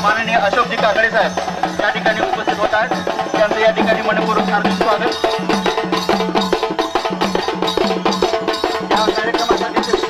माननीय अशोकजी काकडे साहेब या ठिकाणी उपस्थित होत आहेत. त्यांचं या ठिकाणी मनपूर्वक हार्दिक स्वागत. या कार्यक्रमाचे अध्यक्ष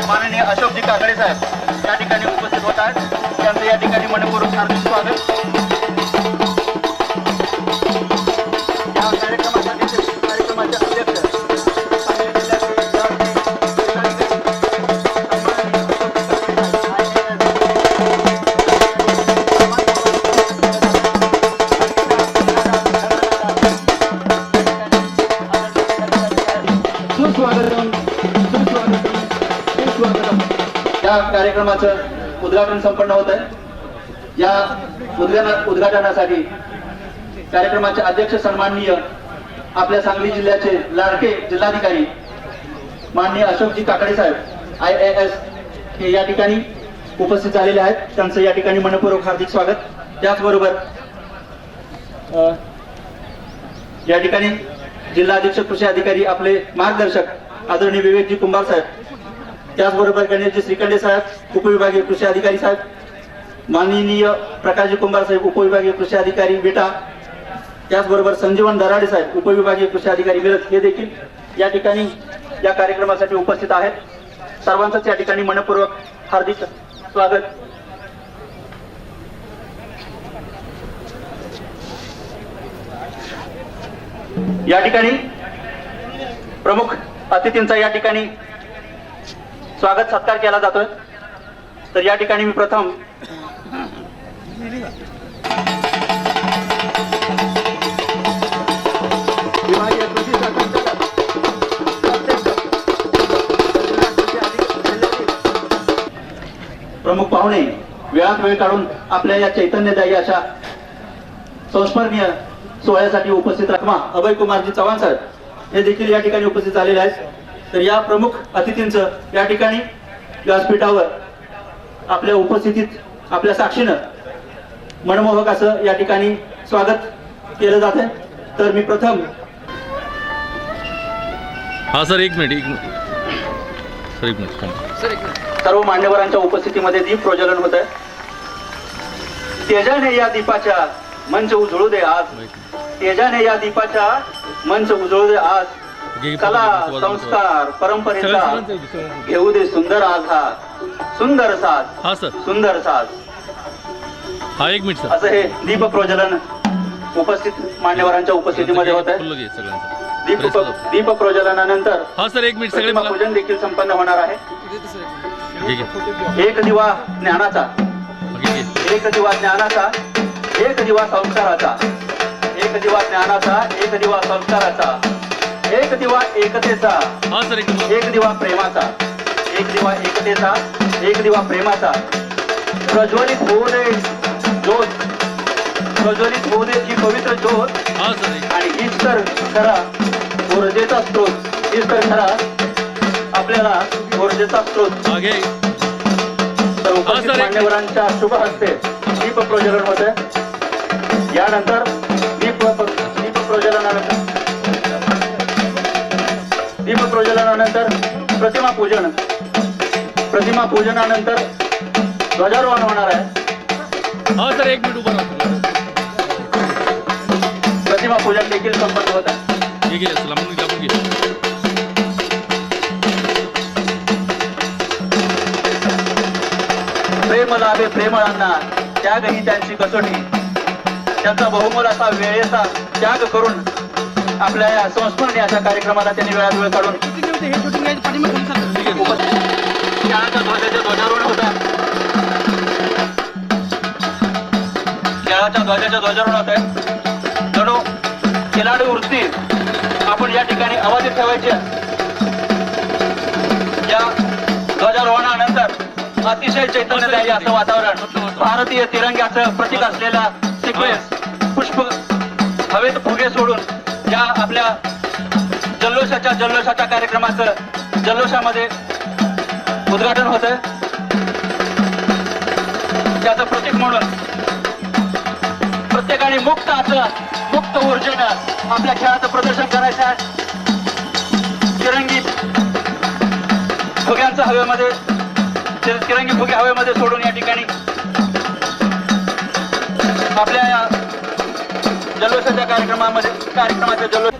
माननीय अशोकजी काकडे साहेब या ठिकाणी उपस्थित होत आहेत. त्यांचं या ठिकाणी मनपूर्वक हार्दिक स्वागत. या कार्यक्रमाचे अध्यक्ष या कार्यक्रमाचं उद्घाटन संपन्न होत आहे. या उद्घाटनासाठी कार्यक्रमाचे अध्यक्ष सन्माननीय आपल्या सांगली जिल्ह्याचे लाडके जिल्हाधिकारी माननीय अशोकजी काकडे साहेब IAS हे या ठिकाणी उपस्थित झालेले आहेत. त्यांचं या ठिकाणी मनपूर्वक हार्दिक स्वागत. त्याचबरोबर या ठिकाणी जिल्हा अधीक्षक कृषी अधिकारी आपले मार्गदर्शक आदरणीय विवेकजी कुंभार साहेब, त्याचबरोबर गणेशजी श्रीखंडे साहेब उपविभागीय कृषी अधिकारी साहेब, माननीय प्रकाशजी कुंभार साहेब उपविभागीय कृषी अधिकारी बेटा, त्याचबरोबर संजीवन दराडे साहेब उपविभागीय कृषी अधिकारी मिरज हे देखील या ठिकाणी या कार्यक्रमासाठी उपस्थित आहेत. सर्वांचंच या ठिकाणी मनपूर्वक हार्दिक स्वागत. या ठिकाणी प्रमुख अतिथींचा या ठिकाणी स्वागत सत्कार केला जातोय। तर या ठिकाणी मी प्रथम विभागीय कृषी संचालक प्रमुख पाहुणे वेळात वेळ काढून आपल्या या चैतन्यदायी अशा संस्मरणीय सोहळ्यासाठी उपस्थित राखमा अभय कुमारजी चव्हाण साहेब हे देखील या ठिकाणी उपस्थित झालेले आहेत। तर या प्रमुख अतिथींचं या ठिकाणी व्यासपीठावर आपल्या उपस्थितीत आपल्या साक्षीनं मनमोहक असं या ठिकाणी स्वागत केलं जात आहे। तर मी प्रथम सर एक मिनिट सर्व मान्यवरांच्या उपस्थितीमध्ये दीप प्रज्वलन होत आहे। तेजाने या दीपाच्या मंच उजळू दे आज, तेजाने या दीपाच्या मंच उजळू दे आज, कला संस्कार परंपरेचा घेऊ दे सुंदर आज हा सुंदर साज, सुंदर साज। एक मिनिट असं हे दीप प्रज्वलन उपस्थित मान्यवरांच्या उपस्थितीमध्ये होत आहे। दीप प्रज्वलनानंतर सर एक मिनिट प्रतिमा पूजन देखील संपन्न होणार आहे। एक दिवा ज्ञानाचा, एक दिवा ज्ञानाचा, एक दिवा संस्काराचा, एक दिवा ज्ञानाचा, एक दिवा संस्काराचा, एक दिवा एकतेचा, एक दिवा प्रेमाचा, एक दिवा एकतेचा, एक दिवा प्रेमाचा, प्रज्वलित होऊ दे ज्योत, प्रज्वलित होऊ दे ही पवित्र ज्योत। आणि हीच तर खरा ऊर्जेचा स्रोत, हीच तर खरा आपल्याला ऊर्जेचा स्रोत। तर उपस्थित मान्यवरांच्या शुभ हस्ते दीप प्रज्वलन होत आहे। यानंतर दीप प्रज्वलनानंतर प्रतिमा पूजन, प्रतिमा पूजनानंतर ध्वजारोहण होणार आहे। सर एक मिनिट उभा प्रतिमा पूजन देखील संपन्न होत आहे। प्रेम लाभे प्रेमळांना त्याग ही त्यांची कसोटी, त्यांचा बहुमोल असा वेळेचा त्याग करून आपल्या या संस्मरणीय अशा कार्यक्रमाला त्यांनी वेळात वेळ काढून खेळाच्या ध्वजाचे ध्वजारोहण होता, खेळाच्या ध्वजाचे ध्वजारोहण होत आहे। जणू खिलाडी वृत्ती आपण या ठिकाणी अबाधित ठेवायची। या ध्वजारोहणानंतर अतिशय चैतन्यदायी असं वातावरण, भारतीय तिरंग्याचं प्रतीक असलेला सिक्वेन्स पुष्प हवेत फुगे सोडून या आपल्या जल्लोषाच्या कार्यक्रमाचं जल्लोषामध्ये उद्घाटन होतं। त्याचं प्रतीक म्हणून प्रत्येकाने मुक्त ऊर्जेनं आपल्या खेळाचं प्रदर्शन करायचं आहे। तिरंगी फुग्यांचं हवेमध्ये, तिरंगी फुगे हवेमध्ये सोडून या ठिकाणी आपल्या या जल्लोषाच्या कार्यक्रमाचं जल्लोष।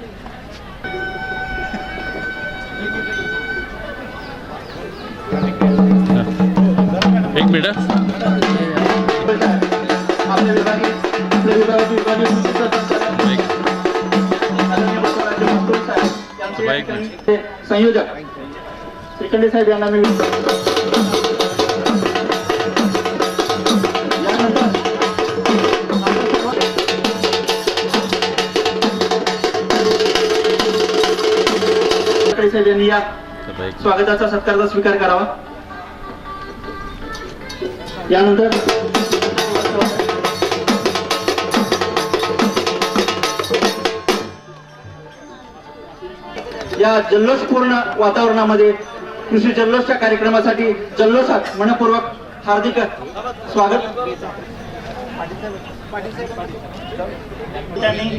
एक मिनिट आपल्या विभागाचे संयोजक श्रीखंडे साहेब यांना मी साहेब यांनी या स्वागताचा सत्काराचा स्वीकार करावा। यानंतर या जल्लोषपूर्ण वातावरणामध्ये कृषी जल्लोषच्या कार्यक्रमासाठी जल्लोषात मनपूर्वक हार्दिक स्वागत। त्यांनी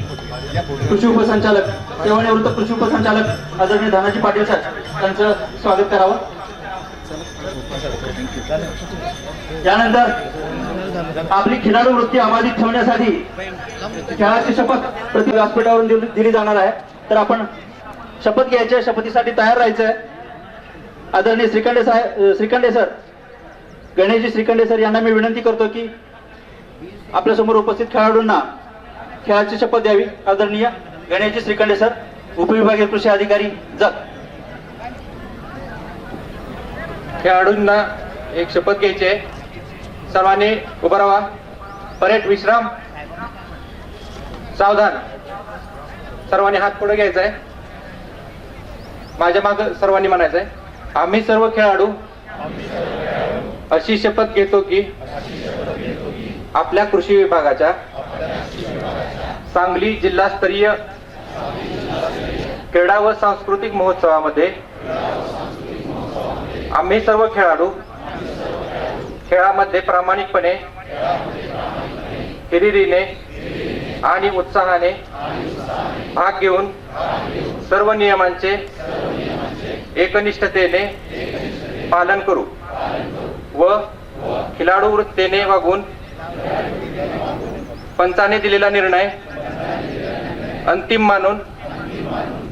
कृषी उपसंचालक, सेवानिवृत्त कृषी उपसंचालक आदरणीय धनाजी पाटील साहेब त्यांचं स्वागत करावं। यानंतर आपली खिलाडू वृत्ती अबाधित ठेवण्यासाठी खेळाची शपथ प्रति व्यासपीठावरून दिली जाणार आहे। तर आपण शपथ घ्यायची, शपथीसाठी तयार राहायचंय। आदरणीय श्रीखंडे सर, गणेशजी श्रीखंडे सर यांना मी विनंती करतो की आपल्या समोर उपस्थित खेळाडूंना खेळाची शपथ द्यावी। आदरणीय गणेशजी श्रीखंडे सर, उपविभागीय कृषी अधिकारी जत. खेळाडूंना एक शपथ घ्यायची आहे. सर्वांनी उभं राहा. परेड विश्राम. सावधान. सर्वांनी हात पुढे घ्यायचा आहे. माझ्या मागे सर्वांनी म्हणायचं आहे, आम्ही सर्व खेळाडू अशी शपथ घेतो की आपल्या कृषी विभागाच्या सांगली जिल्हास्तरीय क्रीडा व सांस्कृतिक महोत्सवामध्ये आम्ही सर्व खेळाडू खेळामध्ये प्रामाणिकपणे, हिरिरीने आणि उत्साहाने भाग घेऊन सर्व नियमांचे एकनिष्ठतेने पालन करू व खिलाडू वृत्तीने वागून पंचाने दिलेला निर्णय अंतिम मानून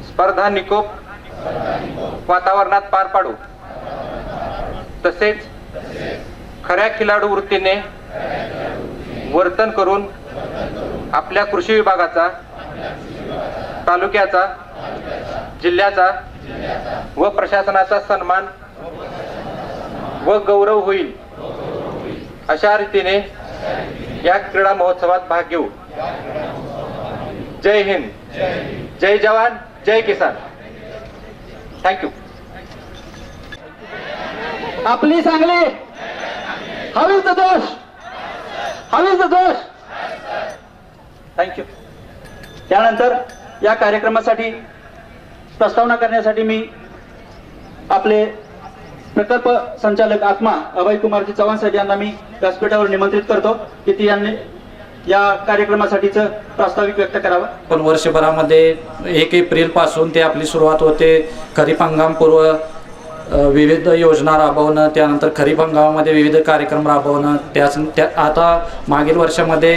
स्पर्धा निकोप वातावरणात पार पाडू. तसेच खऱ्या खिलाडू वृत्तीने वर्तन करून आपल्या कृषी विभागाचा, तालुक्याचा, जिल्ह्याचा व प्रशासनाचा सन्मान व गौरव होईल अशा रीतीने या क्रीडा महोत्सवात भाग घेऊ. जय हिंद, जय जवान, जय किसान. थँक्यू. आपली सांगली हवीच दोष, हवीच दोष. थँक्यू. त्यानंतर या कार्यक्रमासाठी प्रस्तावना करण्यासाठी मी आपले प्रकल्प संचालक आत्मा अभय कुमारजी चव्हाण साहेब यांना मी व्यासपीठावर निमंत्रित करतो की ती यांनी या कार्यक्रमासाठीचं प्रास्ताविक व्यक्त करावं. पण वर्षभरामध्ये 1 एप्रिल पासून ते आपली सुरुवात होते. खरीप हंगाम पूर्व विविध योजना राबवणं, त्यानंतर खरीप हंगामामध्ये विविध कार्यक्रम राबवणं, आता मागील वर्षामध्ये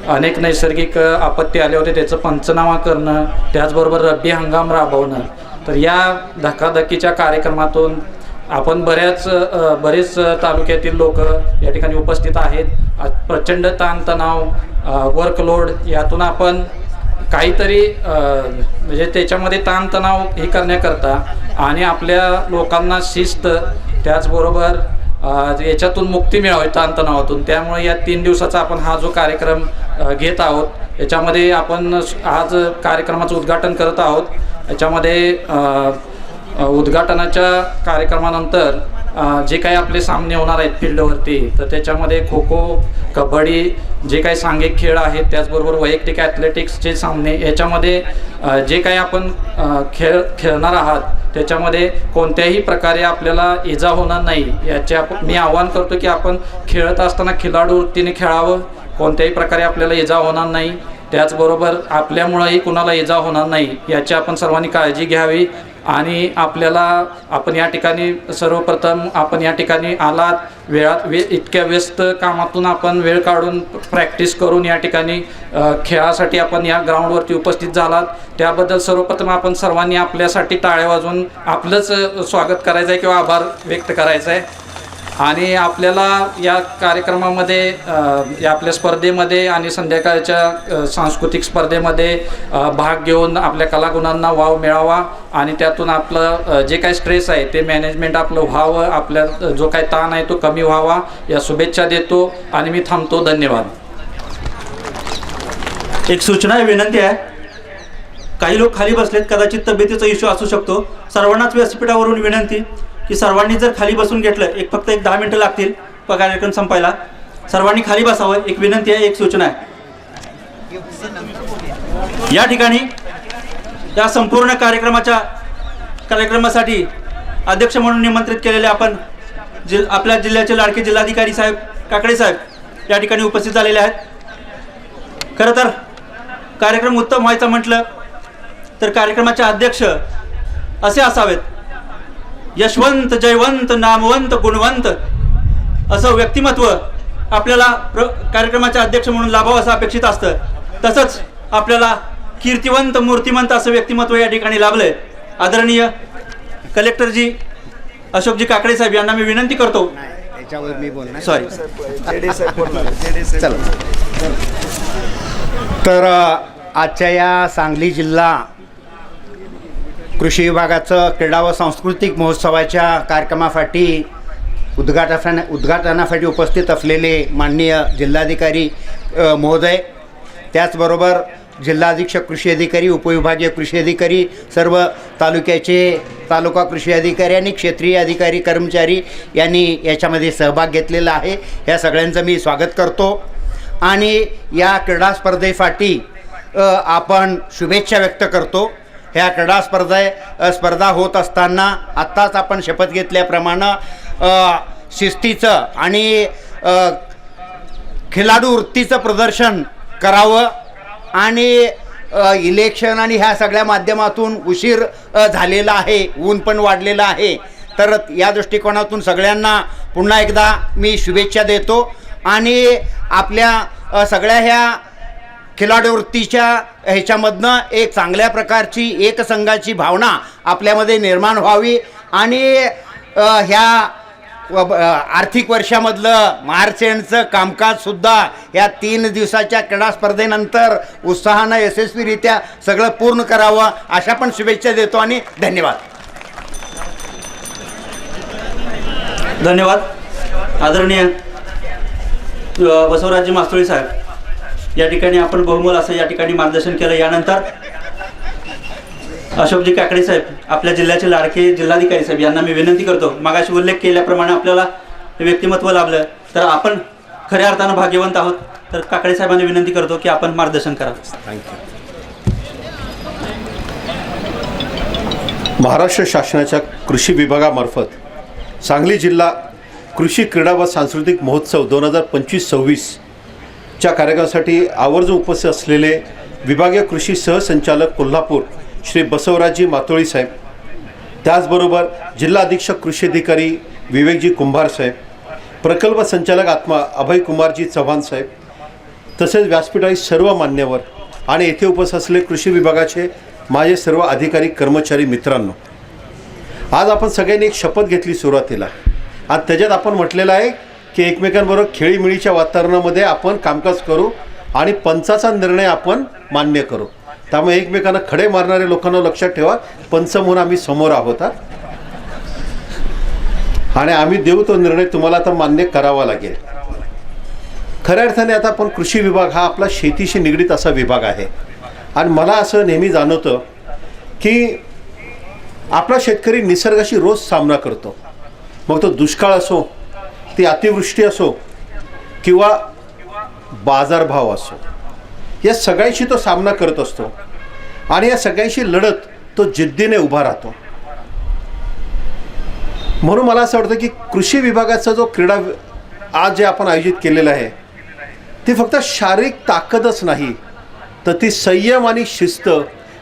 अनेक नैसर्गिक आपत्ती आले होते, त्याचं पंचनामा करणं, त्याचबरोबर रब्बी हंगाम राबवणं. तर या धकाधकीच्या कार्यक्रमातून आपण बरेच तालुक्यातील लोक या ठिकाणी उपस्थित आहेत. प्रचंड ताणतणाव, वर्कलोड, यातून आपण काहीतरी म्हणजे त्याच्यामध्ये ताणतणाव हे करण्याकरता आणि आपल्या लोकांना शिस्त, त्याचबरोबर याच्यातून मुक्ती मिळावी ताणतणावातून, त्यामुळे या 3 दिवसाचा आपण हा जो कार्यक्रम घेत आहोत, याच्यामध्ये आपण आज कार्यक्रमाचं उद्घाटन करत आहोत. याच्यामध्ये उद्घाटनाच्या कार्यक्रमानंतर जे काही आपले सामने होणार आहेत फील्डवरती, तर त्याच्यामध्ये खो खो, कबड्डी, जे काही सांघिक खेळ आहेत, त्याचबरोबर वैयक्तिक ॲथलेटिक्सचे सामने, याच्यामध्ये जे काही आपण खेळणार आहात त्याच्यामध्ये कोणत्याही प्रकारे आपल्याला इजा होणार नाही याचे मी आवाहन करतो की आपण खेळत असताना खिलाडू वृत्तीने खेळावं. कोणत्याही प्रकारे आपल्याला इजा होणार नाही, त्याचबरोबर आपल्यामुळंही कुणाला इजा होणार नाही याची आपण सर्वांनी काळजी घ्यावी. आणि आपण या ठिकाणी सर्वप्रथम आपण या ठिकाणी आलात इतक्या व्यस्त कामातून आपण वेळ काढून प्रॅक्टिस करून या ठिकाणी खेळासाठी आपण या ग्राउंडवरती उपस्थित झालात, त्याबद्दल सर्वप्रथम आपण सर्वांनी आपल्यासाठी टाळ्या वाजवून आपलंच स्वागत करायचं आहे किंवा आभार व्यक्त करायचं आहे. आणि आपल्याला या कार्यक्रमामध्ये या आपल्या स्पर्धेमध्ये आणि संध्याकाळच्या सांस्कृतिक स्पर्धेमध्ये भाग घेऊन आपल्या कलागुणांना वाव मिळावा आणि त्यातून आपलं जे काही स्ट्रेस आहे ते मॅनेजमेंट आपलं व्हावं, आपल्या जो काही ताण आहे तो कमी व्हावा, या शुभेच्छा देतो आणि मी थांबतो. धन्यवाद. एक सूचना आहे, विनंती आहे. काही लोक खाली बसलेत, कदाचित तब्येतीचा इश्यू असू शकतो. सर्वांनाच व्यासपीठावरून विनंती की सर्वांनी जर खाली बसून घेतलं, फक्त 10 मिनिटं लागतील कार्यक्रम संपायला. सर्वांनी खाली बसावं, एक विनंती आहे, एक सूचना आहे. या ठिकाणी या संपूर्ण कार्यक्रमासाठी अध्यक्ष म्हणून निमंत्रित केलेले आपण आपल्या जिल्ह्याचे लाडके जिल्हाधिकारी साहेब काकडे साहेब या ठिकाणी उपस्थित झालेले आहेत. खरं तर कार्यक्रम उत्तम व्हायचा म्हटलं तर कार्यक्रमाचे अध्यक्ष असे असावेत, यशवंत, जयवंत, नामवंत, गुणवंत असं व्यक्तिमत्व आपल्याला कार्यक्रमाचे अध्यक्ष म्हणून लाभावं असं अपेक्षित असतं. तसंच आपल्याला कीर्तिवंत, मूर्तिमंत असं व्यक्तिमत्व या ठिकाणी लाभलंय. आदरणीय कलेक्टरजी अशोकजी काकडे साहेब यांना मी विनंती करतो. तर आजच्या या सांगली जिल्हा कृषी विभागाचं क्रीडा व सांस्कृतिक महोत्सवाच्या कार्यक्रमासाठी उद्घाटनासाठी उपस्थित असलेले माननीय जिल्हाधिकारी महोदय, त्याचबरोबर जिल्हा अधीक्षक कृषी अधिकारी, उपविभागीय कृषी अधिकारी, सर्व तालुक्याचे तालुका कृषी अधिकारी आणि क्षेत्रीय अधिकारी कर्मचारी यांनी याच्यामध्ये सहभाग घेतलेला आहे. या सगळ्यांचं मी स्वागत करतो आणि या क्रीडा स्पर्धेसाठी आपण शुभेच्छा व्यक्त खेळतो. ह्या क्रीडा स्पर्धा होत असताना आत्ताच आपण शपथ घेतल्याप्रमाणे शिस्तीचं आणि खेळाडू वृत्तीचं प्रदर्शन करावं आणि इलेक्शन आणि ह्या सगळ्या माध्यमातून उशीर झालेला आहे, ऊन पण वाढलेलं आहे, तर या दृष्टिकोनातून सगळ्यांना पुन्हा एकदा मी शुभेच्छा देतो आणि आपल्या सगळ्या ह्या खेळाडू वृत्तीच्या ह्याच्यामधनं एक चांगल्या प्रकारची एकसंघाची भावना आपल्यामध्ये निर्माण व्हावी आणि ह्या आर्थिक वर्षामधलं मार्च एंडचं कामकाजसुद्धा या 3 दिवसाच्या क्रीडा स्पर्धेनंतर उत्साहानं यशस्वीरित्या सगळं पूर्ण करावं अशा पण शुभेच्छा देतो आणि धन्यवाद. धन्यवाद. आदरणीय बसवराजजी मास्तोळी साहेब, या ठिकाणी आपण बहुमोल असं या ठिकाणी मार्गदर्शन केलं. यानंतर अशोकजी काकडे साहेब, आपल्या जिल्ह्याचे लाडके जिल्हाधिकारी साहेब, यांना मी विनंती करतो, मागाशी उल्लेख केल्याप्रमाणे आपल्याला व्यक्तिमत्व लाभलं तर आपण खऱ्या अर्थानं भाग्यवंत आहोत. तर काकडे साहेबांनी विनंती करतो की आपण मार्गदर्शन करावं. थँक्यू. महाराष्ट्र शासनाच्या कृषी विभागामार्फत सांगली जिल्हा कृषी क्रीडा व सांस्कृतिक महोत्सव 2025-26 च्या कार्यक्रमासाठी आवर्जून उपस्थित असलेले विभागीय कृषी सहसंचालक कोल्हापूर श्री बसवराजजी मातोळी साहेब, त्याचबरोबर जिल्हा अधीक्षक कृषी अधिकारी विवेकजी कुंभार साहेब, प्रकल्प संचालक आत्मा अभय कुमारजी चव्हाण साहेब, तसेच व्यासपीठातील सर्व मान्यवर आणि येथे उपस्थित असलेले कृषी विभागाचे माझे सर्व अधिकारी कर्मचारी मित्रांनो, आज आपण सगळ्यांनी एक शपथ घेतली सुरुवातीला आणि त्याच्यात आपण म्हटलेलं आहे की एकमेकांबरोबर खेळीमेळीच्या वातावरणामध्ये आपण कामकाज करू आणि पंचाचा निर्णय आपण मान्य करू. त्यामुळे एकमेकांना खडे मारणारे लोकांना लक्षात ठेवा, पंच म्हणून आम्ही समोर आहोत आणि आम्ही देऊ तो निर्णय तुम्हाला आता मान्य करावा लागेल. खऱ्या अर्थाने आता आपण कृषी विभाग हा आपला शेतीशी निगडीत असा विभाग आहे आणि मला असं नेहमी जाणवतं की आपला शेतकरी निसर्गाशी रोज सामना करतो. मग तो दुष्काळ असो, ती अतिवृष्टी असो किंवा बाजारभाव असो, या सगळ्यांशी तो सामना करत असतो आणि या सगळ्यांशी लढत तो जिद्दीने उभा राहतो. म्हणून मला असं वाटतं की कृषी विभागाचा जो क्रीडा आज जे आपण आयोजित केलेलं आहे ती फक्त शारीरिक ताकदच नाही, तर ती संयम आणि शिस्त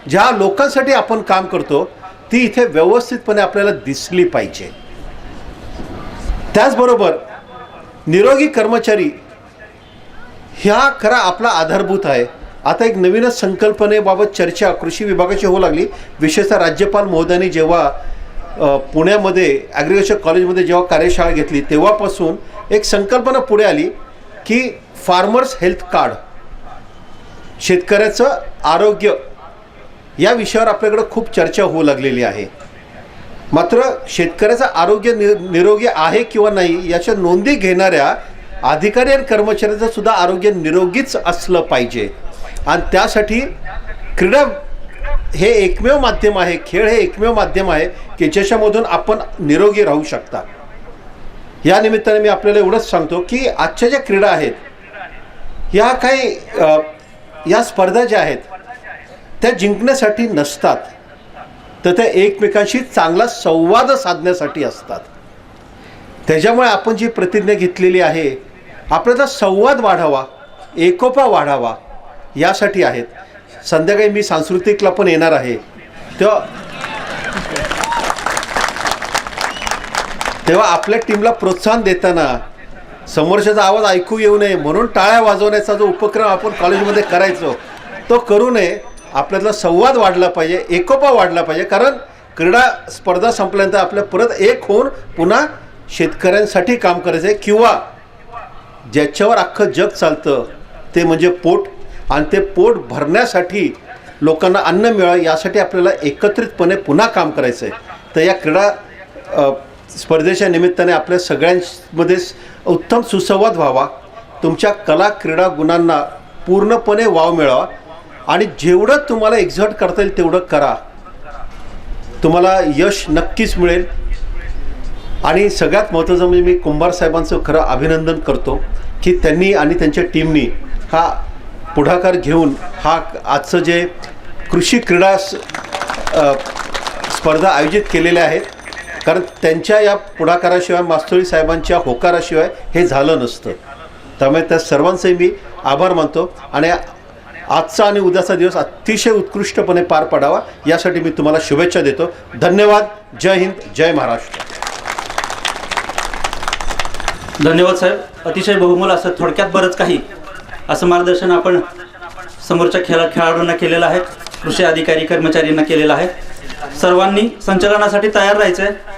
ज्या लोकांसाठी आपण काम करतो ती इथे व्यवस्थितपणे आपल्याला दिसली पाहिजे. त्याचबरोबर निरोगी कर्मचारी ह्या खरा आपला आधारभूत आहे. आता एक नवीनच संकल्पनेबाबत चर्चा कृषी विभागाची होऊ लागली. विशेषतः राज्यपाल महोदयांनी जेव्हा पुण्यामध्ये ॲग्रिकल्चर कॉलेजमध्ये जेव्हा कार्यशाळा घेतली तेव्हापासून एक संकल्पना पुढे आली की फार्मर्स हेल्थ कार्ड, शेतकऱ्याचं आरोग्य, या विषयावर आपल्याकडे खूप चर्चा होऊ लागलेली आहे. मात्र शेतकऱ्याचं आरोग्य निरोगी आहे किंवा नाही याच्या नोंदी घेणाऱ्या अधिकारी आणि कर्मचाऱ्यांचं सुद्धा आरोग्य निरोगीच असलं पाहिजे आणि त्यासाठी क्रीडा हे एकमेव माध्यम आहे, खेळ हे एकमेव माध्यम आहे की ज्याच्यामधून आपण निरोगी राहू शकता. या निमित्ताने मी आपल्याला एवढंच सांगतो की आजच्या ज्या क्रीडा आहेत या काही या स्पर्धा ज्या आहेत त्या जिंकण्यासाठी नसतात, तर त्या एकमेकांशी चांगला संवाद साधण्यासाठी असतात. त्याच्यामुळे आपण जी प्रतिज्ञा घेतलेली आहे आपल्याला संवाद वाढावा, एकोपा वाढावा यासाठी आहेत. संध्याकाळी मी सांस्कृतिकला पण येणार आहे, तेव्हा आपल्या टीमला प्रोत्साहन देताना समोरच्याचा आवाज ऐकू येऊ नये म्हणून टाळ्या वाजवण्याचा जो उपक्रम आपण कॉलेजमध्ये करायचो तो करू नये. आपल्यातला संवाद वाढला पाहिजे, एकोपा वाढला पाहिजे, कारण क्रीडा स्पर्धा संपल्यानंतर आपल्या परत एक होऊन पुन्हा शेतकऱ्यांसाठी काम करायचं आहे किंवा ज्याच्यावर अख्खं जग चालतं ते म्हणजे पोट आणि ते पोट भरण्यासाठी लोकांना अन्न मिळावं यासाठी आपल्याला एकत्रितपणे पुन्हा काम करायचं आहे. तर या क्रीडा स्पर्धेच्या निमित्ताने आपल्या सगळ्यांमध्ये उत्तम सुसंवाद व्हावा, तुमच्या कला क्रीडा गुणांना पूर्णपणे वाव मिळावा आणि जेवढं तुम्हाला एक्झर्ट करता येईल तेवढं करा. तुम्हाला यश नक्कीच मिळेल. आणि सगळ्यात महत्त्वाचं म्हणजे मी कुंभार साहेबांचं खरं अभिनंदन करतो की त्यांनी आणि त्यांच्या टीमनी हा पुढाकार घेऊन हा आजचं जे कृषी क्रीडा स्पर्धा आयोजित केलेल्या आहेत, कारण त्यांच्या या पुढाकाराशिवाय, मास्तोळी साहेबांच्या होकाराशिवाय हे झालं नसतं. त्यामुळे त्या सर्वांचे मी आभार मानतो आणि आजचा आणि उद्याचा दिवस अतिशय उत्कृष्टपणे पार पडावा यासाठी मी तुम्हाला शुभेच्छा देतो. धन्यवाद. जय हिंद, जय महाराष्ट्र. धन्यवाद साहेब. अतिशय बहुमोल असं थोडक्यात बरंच काही असं मार्गदर्शन आपण समोरच्या खेळाडूंना केलेलं आहे, कृषी अधिकारी कर्मचाऱ्यांना केलेलं आहे. सर्वांनी संचलनासाठी तयार राहायचं आहे.